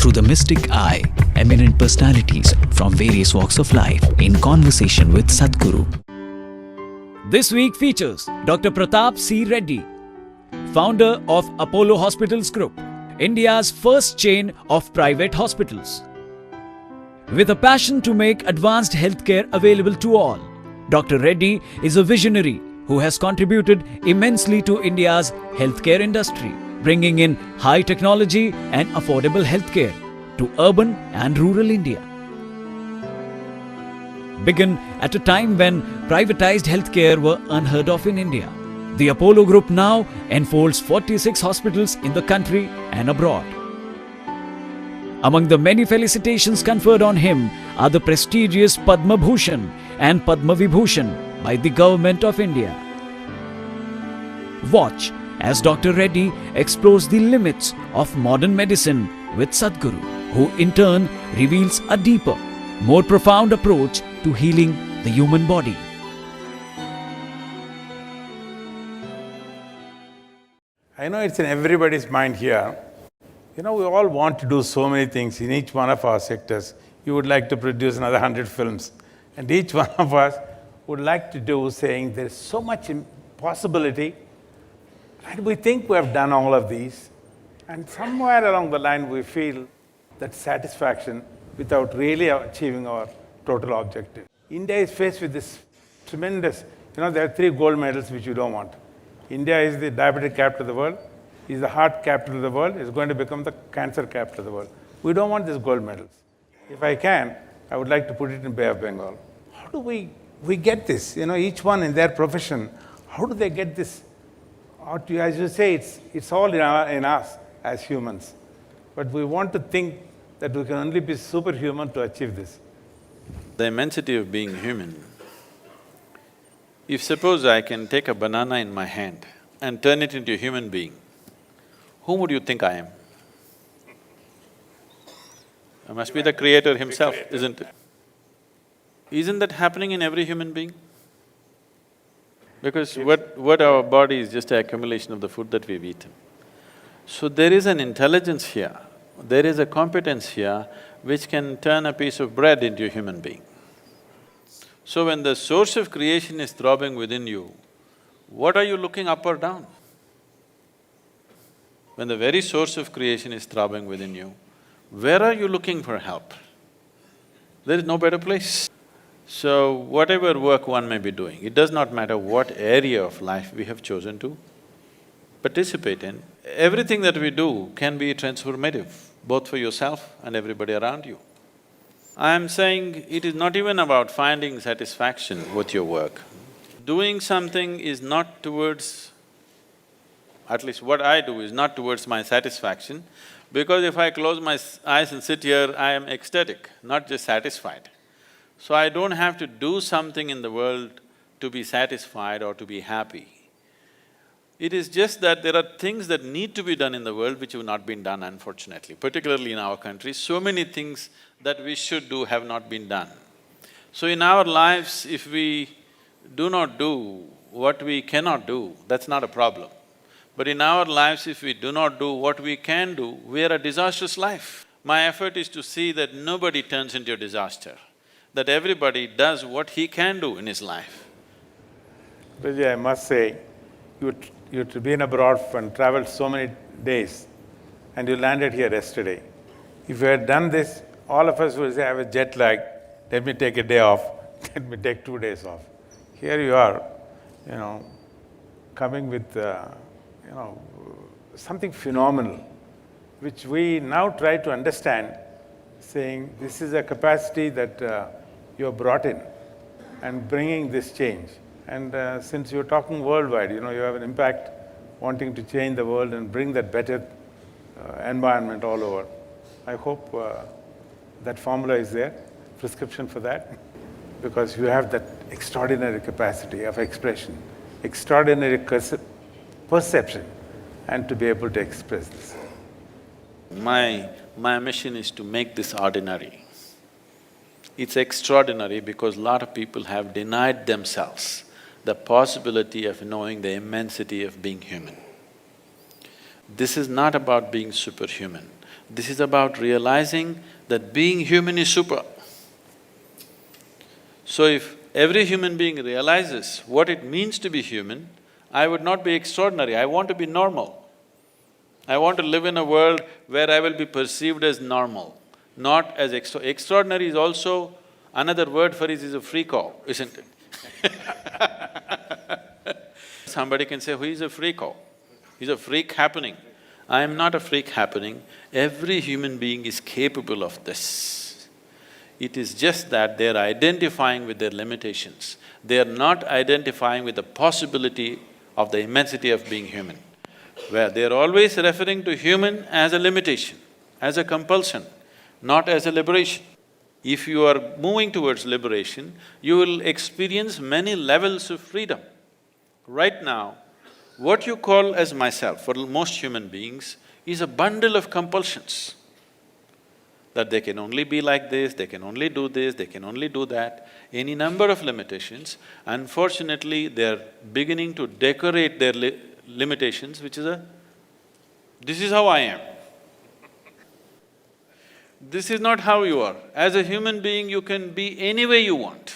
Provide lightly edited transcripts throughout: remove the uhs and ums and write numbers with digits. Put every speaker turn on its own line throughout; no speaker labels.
through the mystic eye, eminent personalities from various walks of life in conversation with Sadhguru.
This week features Dr. Prathap C. Reddy, founder of Apollo Hospitals Group, India's first chain of private hospitals. With a passion to make advanced healthcare available to all, Dr. Reddy is a visionary who has contributed immensely to India's healthcare industry, bringing in high technology and affordable healthcare to urban and rural India. Begun at a time when privatized healthcare were unheard of in India, the Apollo Group now enfolds 46 hospitals in the country and abroad. Among the many felicitations conferred on him are the prestigious Padma Bhushan and Padma Vibhushan by the Government of India. Watch as Dr. Reddy explores the limits of modern medicine with Sadhguru, who in turn reveals a deeper, more profound approach to healing the human body.
I know it's in everybody's mind here. We all want to do so many things in each one of our sectors. You would like to produce another 100 films. And each one of us would like to do, saying there's so much possibility. And we think we have done all of these. And somewhere along the line, we feel that satisfaction without really achieving our total objective. India is faced with this tremendous, there are 3 gold medals which you don't want. India is the diabetic capital of the world, is the heart capital of the world, is going to become the cancer capital of the world. We don't want these gold medals. If I can, I would like to put it in Bay of Bengal. How do we get this? Each one in their profession, how do they get this? As you say, it's all in us as humans. But we want to think that we can only be superhuman to achieve this.
The immensity of being human. If suppose I can take a banana in my hand and turn it into a human being, whom would you think I am? I must be the creator himself, isn't it? Isn't that happening in every human being? Because what our body is just an accumulation of the food that we've eaten. So there is an intelligence here, there is a competence here which can turn a piece of bread into a human being. So when the source of creation is throbbing within you, what are you looking up or down? When the very source of creation is throbbing within you, where are you looking for help? There is no better place. So whatever work one may be doing, it does not matter what area of life we have chosen to participate in, everything that we do can be transformative, both for yourself and everybody around you. I am saying it is not even about finding satisfaction with your work. Doing something is not towards, at least what I do is not towards my satisfaction, because if I close my eyes and sit here, I am ecstatic, not just satisfied. So I don't have to do something in the world to be satisfied or to be happy. It is just that there are things that need to be done in the world which have not been done, unfortunately, particularly in our country. So many things that we should do have not been done. So in our lives, if we do not do what we cannot do, that's not a problem. But in our lives, if we do not do what we can do, we are a disastrous life. My effort is to see that nobody turns into a disaster, that everybody does what he can do in his life.
Reddy, I must say, you've been abroad and traveled so many days, and you landed here yesterday. If you had done this, all of us would say, I have a jet lag, let me take a day off, let me take 2 days off. Here you are, coming with, something phenomenal, which we now try to understand, saying this is a capacity that you have brought in and bringing this change. And since you're talking worldwide, you have an impact wanting to change the world and bring that better environment all over. I hope that formula is there, prescription for that, because you have that extraordinary capacity of expression, extraordinary perception, and to be able to express this.
My mission is to make this ordinary. It's extraordinary because a lot of people have denied themselves the possibility of knowing the immensity of being human. This is not about being superhuman. This is about realizing that being human is super. So if every human being realizes what it means to be human, I would not be extraordinary, I want to be normal. I want to live in a world where I will be perceived as normal, not as extraordinary is also… another word for it is a freako, isn't it? Somebody can say, who is a freako? He's a freak happening. I am not a freak happening. Every human being is capable of this. It is just that they're identifying with their limitations. They're not identifying with the possibility of the immensity of being human, where they're always referring to human as a limitation, as a compulsion, not as a liberation. If you are moving towards liberation, you will experience many levels of freedom. Right now, what you call as myself, for most human beings, is a bundle of compulsions. That they can only be like this, they can only do this, they can only do that, any number of limitations. Unfortunately, they're beginning to decorate their limitations, which is this is how I am. This is not how you are. As a human being, you can be any way you want.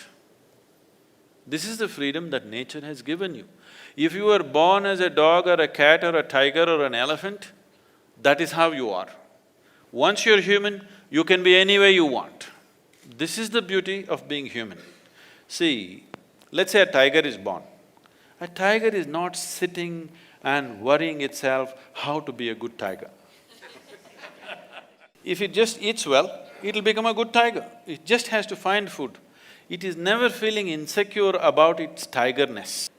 This is the freedom that nature has given you. If you were born as a dog or a cat or a tiger or an elephant, that is how you are. Once you're human, you can be any way you want. This is the beauty of being human. See, let's say a tiger is born. A tiger is not sitting and worrying itself how to be a good tiger. If it just eats well, it'll become a good tiger. It just has to find food. It is never feeling insecure about its tigerness.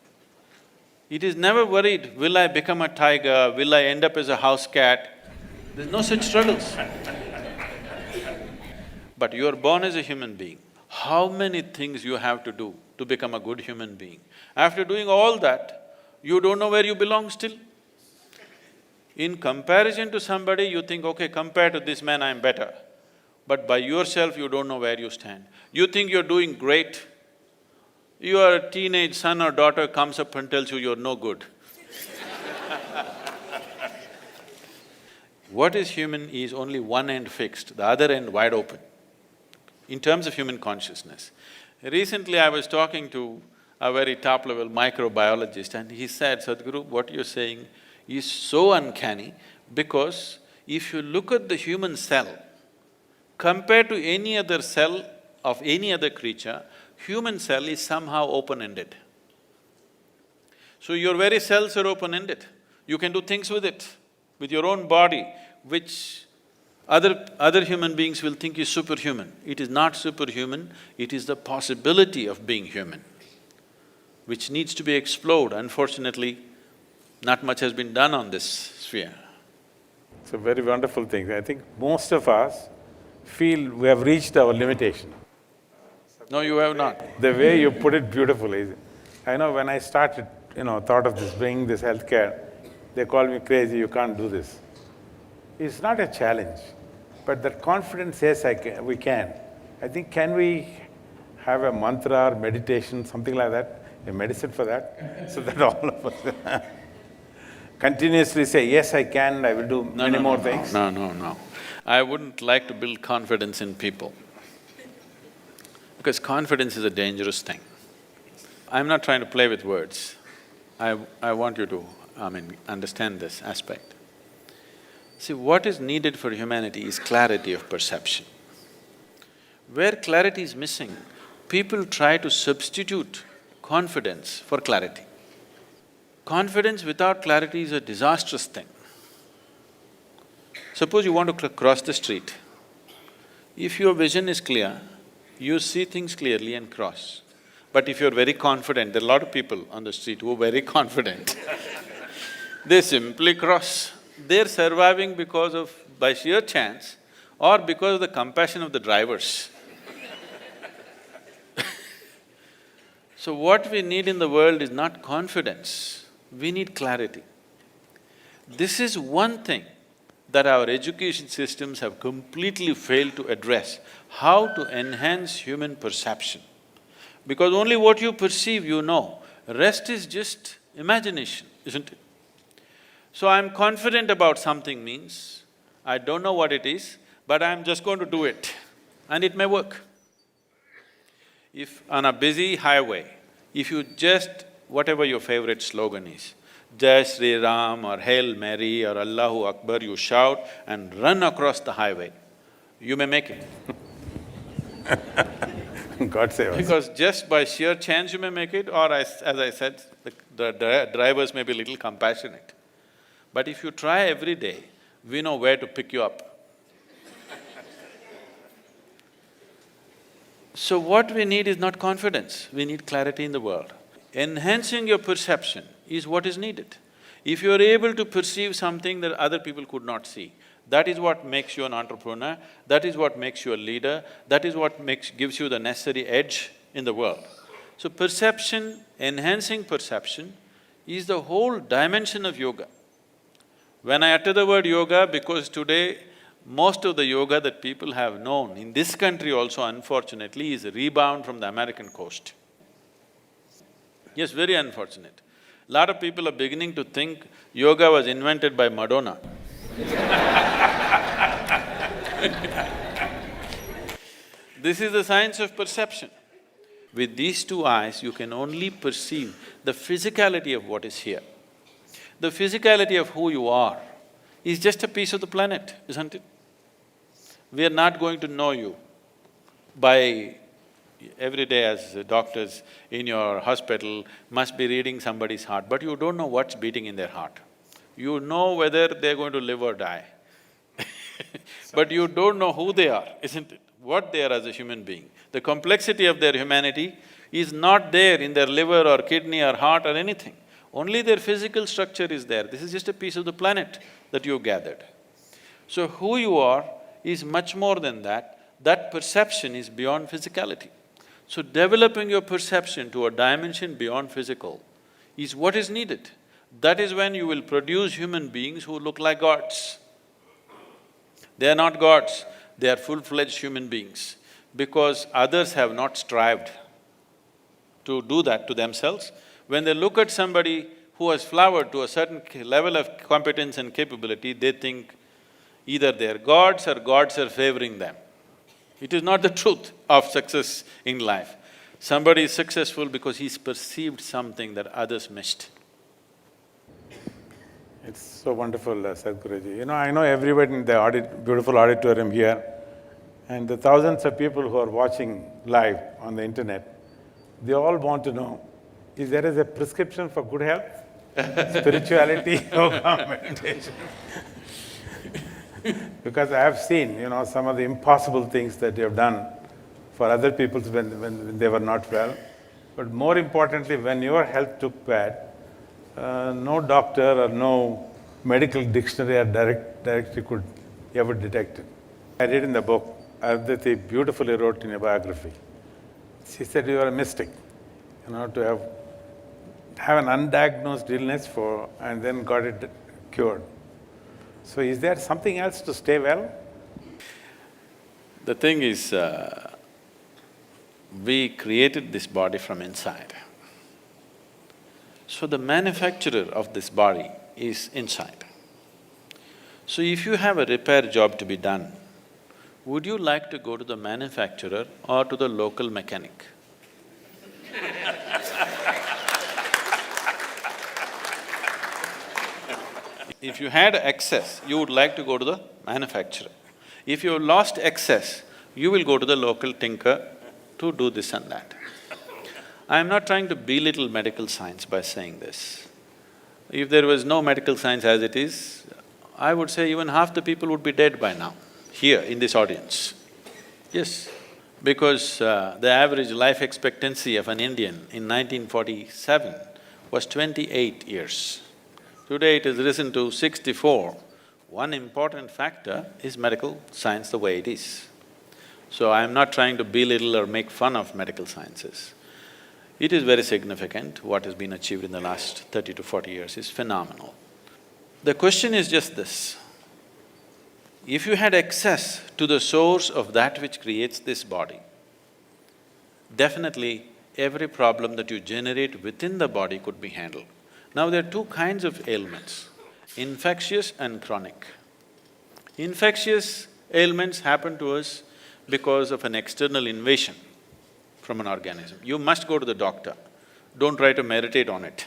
It is never worried, will I become a tiger, will I end up as a house cat? There's no such struggles. But you are born as a human being. How many things you have to do to become a good human being? After doing all that, you don't know where you belong still. In comparison to somebody, you think, okay, compared to this man, I'm better. But by yourself, you don't know where you stand. You think you're doing great. Your teenage son or daughter comes up and tells you you're no good. What is human is only one end fixed, the other end wide open, in terms of human consciousness. Recently, I was talking to a very top-level microbiologist and he said, Sadhguru, what you're saying is so uncanny because if you look at the human cell, compared to any other cell of any other creature, human cell is somehow open-ended. So your very cells are open-ended. You can do things with it, with your own body, which other human beings will think is superhuman. It is not superhuman, it is the possibility of being human, which needs to be explored. Unfortunately, not much has been done on this sphere.
It's a very wonderful thing. I think most of us feel we have reached our limitation.
No, you have not.
The way you put it beautifully. I know when I started, thought of this, bringing this healthcare, they called me crazy, you can't do this. It's not a challenge, but that confidence says we can. I think, can we have a mantra or meditation, something like that, a medicine for that, so that all of us continuously say, yes, I can, I will do many more things?
No. I wouldn't like to build confidence in people, because confidence is a dangerous thing. I'm not trying to play with words. I want you to, understand this aspect. See, what is needed for humanity is clarity of perception. Where clarity is missing, people try to substitute confidence for clarity. Confidence without clarity is a disastrous thing. Suppose you want to cross the street. If your vision is clear, you see things clearly and cross. But if you're very confident, there are a lot of people on the street who are very confident. They simply cross. They're surviving by sheer chance or because of the compassion of the drivers. So what we need in the world is not confidence, we need clarity. This is one thing that our education systems have completely failed to address, how to enhance human perception. Because only what you perceive you know, rest is just imagination, isn't it? So I'm confident about something means I don't know what it is, but I'm just going to do it, and it may work. If on a busy highway, if you just… whatever your favorite slogan is, Jai Sri Ram or Hail Mary or Allahu Akbar, you shout and run across the highway, you may make it.
God save us.
Because just by sheer chance you may make it, or as I said, the drivers may be a little compassionate. But if you try every day, we know where to pick you up. So what we need is not confidence, we need clarity in the world. Enhancing your perception is what is needed. If you are able to perceive something that other people could not see, that is what makes you an entrepreneur, that is what makes you a leader, that is what gives you the necessary edge in the world. So perception, enhancing perception is the whole dimension of yoga. When I utter the word yoga, because today most of the yoga that people have known in this country also unfortunately is a rebound from the American coast. Yes, very unfortunate. Lot of people are beginning to think yoga was invented by Madonna. This is the science of perception. With these two eyes, you can only perceive the physicality of what is here. The physicality of who you are is just a piece of the planet, isn't it? We are not going to know you by… every day as doctors in your hospital must be reading somebody's heart, but you don't know what's beating in their heart. You know whether they're going to live or die but you don't know who they are, isn't it? What they are as a human being. The complexity of their humanity is not there in their liver or kidney or heart or anything. Only their physical structure is there. This is just a piece of the planet that you've gathered. So who you are is much more than that. That perception is beyond physicality. So developing your perception to a dimension beyond physical is what is needed. That is when you will produce human beings who look like gods. They are not gods, they are full-fledged human beings, because others have not strived to do that to themselves. When they look at somebody who has flowered to a certain level of competence and capability, they think either they're gods or gods are favoring them. It is not the truth of success in life. Somebody is successful because he's perceived something that others missed.
It's so wonderful, Sadhguruji. You know, I know everybody in the beautiful auditorium here, and the thousands of people who are watching live on the internet, they all want to know, is there a prescription for good health? Spirituality, yoga, meditation. Because I have seen, some of the impossible things that you have done for other people when they were not well. But more importantly, when your health took bad, no doctor or no medical dictionary or directory could ever detect it. I read in the book, Aditi beautifully wrote in a biography. She said, you are a mystic, to have an undiagnosed illness and then got it cured. So is there something else to stay well?
The thing is, we created this body from inside. So the manufacturer of this body is inside. So if you have a repair job to be done, would you like to go to the manufacturer or to the local mechanic? If you had excess, you would like to go to the manufacturer. If you lost excess, you will go to the local tinker to do this and that. I am not trying to belittle medical science by saying this. If there was no medical science as it is, I would say even half the people would be dead by now, here in this audience. Yes, because the average life expectancy of an Indian in 1947 was 28 years. Today it has risen to 64. One important factor is medical science the way it is. So I am not trying to belittle or make fun of medical sciences. It is very significant. What has been achieved in the last 30 to 40 years is phenomenal. The question is just this: if you had access to the source of that which creates this body, definitely every problem that you generate within the body could be handled. Now there are two kinds of ailments, infectious and chronic. Infectious ailments happen to us because of an external invasion from an organism. You must go to the doctor. Don't try to meditate on it.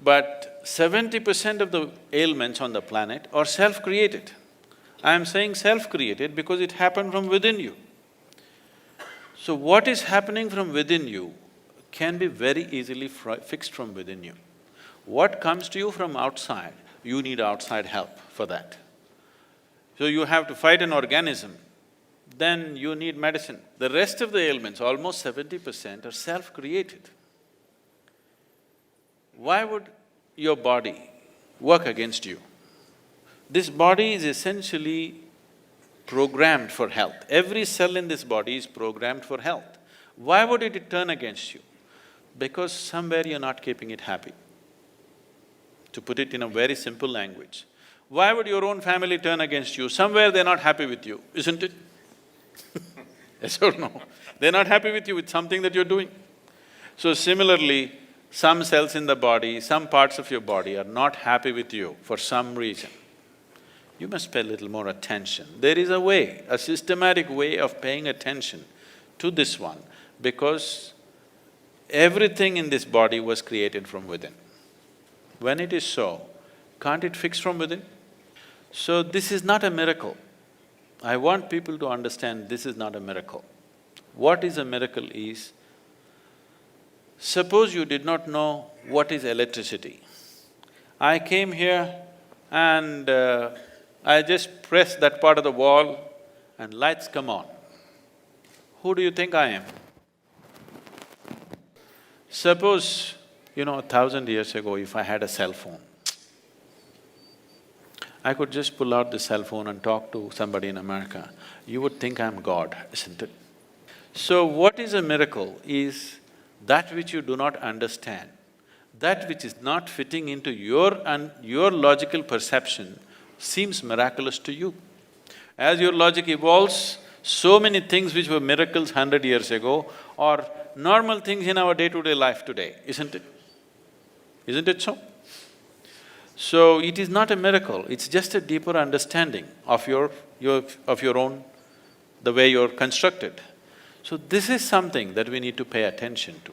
But 70% of the ailments on the planet are self-created. I am saying self-created because it happened from within you. So what is happening from within you can be very easily fixed from within you. What comes to you from outside, you need outside help for that. So you have to fight an organism, then you need medicine. The rest of the ailments, almost 70%, are self-created. Why would your body work against you? This body is essentially programmed for health. Every cell in this body is programmed for health. Why would it turn against you? Because somewhere you're not keeping it happy. To put it in a very simple language, why would your own family turn against you? Somewhere they're not happy with you, isn't it? Yes or no? They're not happy with you with something that you're doing. So similarly, some cells in the body, some parts of your body are not happy with you for some reason. You must pay a little more attention. There is a way, a systematic way of paying attention to this one, because everything in this body was created from within. When it is so, can't it fix from within? So this is not a miracle. I want people to understand this is not a miracle. What is a miracle is, suppose you did not know what is electricity. I came here and I just press that part of the wall and lights come on. Who do you think I am? Suppose, 1,000 years ago, if I had a cell phone, I could just pull out the cell phone and talk to somebody in America. You would think I'm God, isn't it? So what is a miracle is that which you do not understand, that which is not fitting into your logical perception seems miraculous to you. As your logic evolves, so many things which were miracles 100 years ago are normal things in our day-to-day life today, isn't it? Isn't it so? So it is not a miracle, it's just a deeper understanding of your own, the way you're constructed. So this is something that we need to pay attention to.